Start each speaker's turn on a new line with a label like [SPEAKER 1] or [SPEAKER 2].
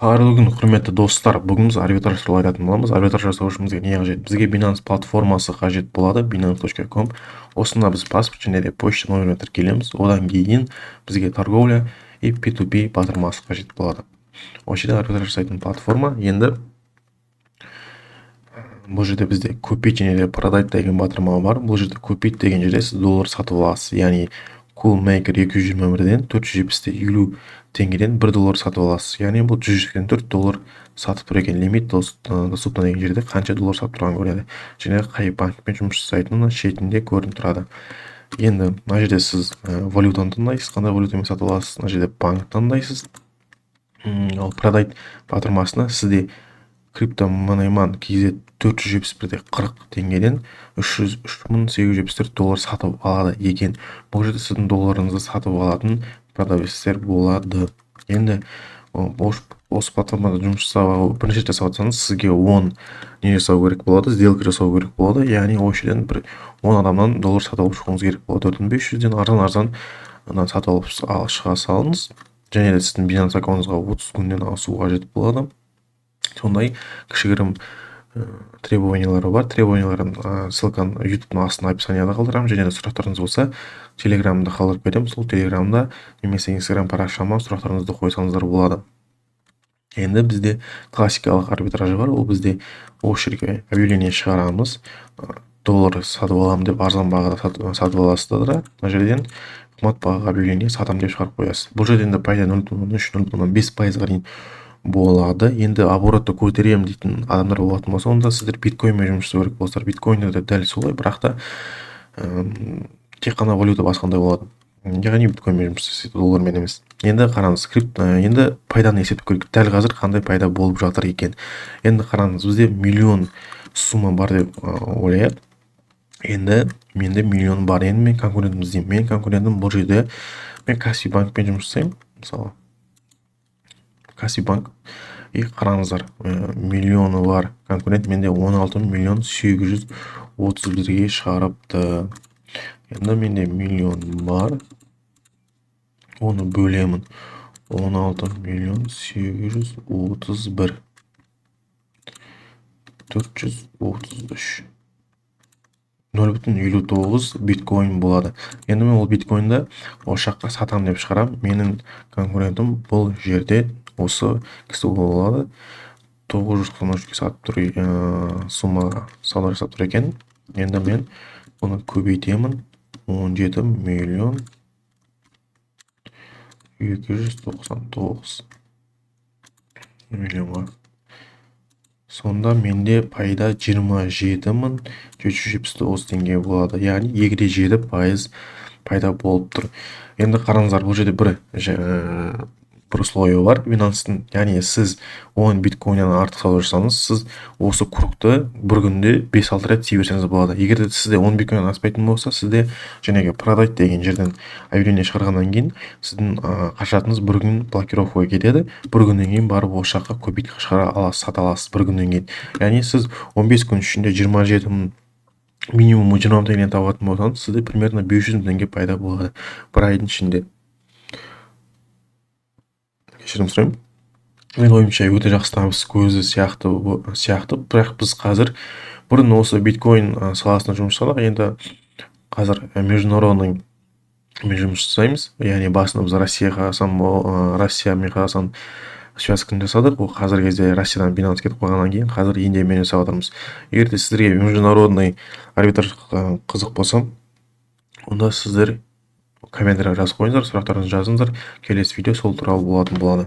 [SPEAKER 1] Қайырлы күн, құрметті достар. Бүгін біз арбитраж туралы айтатын боламыз. Арбитраж жасау үшін бізге не қажет? Бізге Binance платформасы қажет болады, binance.com. Осында біз паспорт және де почта номермен тіркелеміз. Одан кейін бізге торговля и P2P батырмасы қажет болады. Осы жерде арбитраж жасайтын платформа. Енді бұл жерде бізде купить және де продать деген батырма бар. Бұл жерде купить деген жерде сіз доллар сатып аласыз. Яғни Coolmaker 221-ден 470-50 теңгеден 1 доллар сатып аласыз. Яғни бұл 184 доллар сатып тұр екен. Лимит доступна деген жерде қанша доллар сатып тұрған көреді. Және қай банкпен жұмыс жасайтыны шетінде көрініп тұрады. Енді мына жерде сіз валютаны таңдайсыз, қандай валютамен сатып аласыз. Мына жерде банк таңдайсыз. Ал продать батырмасына сізде криптомонейман KZ 471-де 40 теңгеден 303.874 доллар сатып алады екен. Бұл жерде сіздің долларыңызды сатып алатын продавецтер болады. Енді осы платформада жұмыс жасауға бірінші рет жасап жатсаңыз, сізге 10 не жасау керек болады, сделка жасау керек болады. Яғни осы жерден бір 10 адамнан доллар сатып алып шығуыңыз керек болады. 4500-ден арзан сатып алып шыға салыңыз. Және де сіздің Binance аккаунтыңызға 30 күннен асу қажет болады. Сондай кішігірім требованиялары бар. Требованияларын ссылканы YouTube-ның астына описанияда қалдырамын. Және де сұрақтарыңыз болса, Telegram-да қалдырып беремін. Сол Telegram-да немесе Instagram парақшама сұрақтарыңызды қойсаңыздар болады. Енді бізде классикалық арбитражы бар. Ол бізде осы жерге объявление шығарамыз. Доллар сатып аламын деп арзан бағада сатып аласыздар. Мына жерден қымбат бағаға объявление сатамын деп шығарып қоясыз. Бұл жерде енді пайда 0.3-0.5%-ға дейін болады. Енді оборотты көтеремін дейтін адамдар болатын болса, онда сіздер биткоинмен жұмыс жасау керек болсыздар. Биткоинде де дәл солай, бірақ та тек қана валюта басқандай болады. Яғни биткоинмен жұмыс жасайды, доллармен емес. Енді қараңыз, енді пайданы есептеп көрейік. Дәл қазір қандай пайда болып жатыр екен. Енді қараңыз, бізде миллион сумма бар деп ойлайық. Енді менде миллион бар. Енді мен конкурентімді іздеймін. Мен конкурентім бұл жерде, мен Каспи банкпен жұмыс жасаймын. Мысалы, Каспи банк. И қараңыздар, миллионы бар конкурент менде 16.831-ге шығарыпты. Енді менде миллион бар. Оны бөлемін. 16.831. 433. 0.59 биткоин болады. Енді мен ол биткоинді осы жаққа сатам деп шығарам. Менің конкурентім бұл жерде осы кісі болады. 993-ге сатып тұр, сумма сауда жасап тұр екен. Енді мен бұны көбейтемін. 17.299 миллионға. Сонда менде пайда 27.779 теңге болады. Яғни 2,7% пайда болып тұр. Енді қараңыздар, бұл жерде бір условие бар Binance-тың. Яғни сіз 10 биткоиннан артық сауда жасаңыз, сіз осы кругты бір күнде 5-6 рет тие берсеңіз болады. Егер де сізде 10 биткоиннан аспайтын болса, сізде жаңағы продать деген жерден объявление шығарғаннан кейін сіздің қаражатыңыз бір күн блокировкаға кетеді. Бір күннен кейін барып осы жаққа көбейт шығара аласыз, сата аласыз бір күннен кейін. Яғни сіз 15 күн ішінде 27 мың минимум 20 теңгеден табатын болсаңыз, сізде примерно 500 теңге пайда болады бір айдың ішінде. Кешірім сұраймын. Мен ойымша өте жақсы табыс көзі сияқты, бірақ біз қазір бұрын осы биткоин саласында жұмыс жасадық. Енді қазір международный жұмыс жасаймыз. Яғни басында біз Россиямен Қазақстан связканы жасадық. Ол қазіргі кезде Россиядан Binance кетіп қойғаннан кейін қазір Индиямен жасап жатырмыз. Егер де сіздерге международный арбитраж қызық болса, онда сіздер комментария жазып қойыңыздар, сұрақтарыңызды жазыңыздар. Келесі видео сол туралы болатын болады.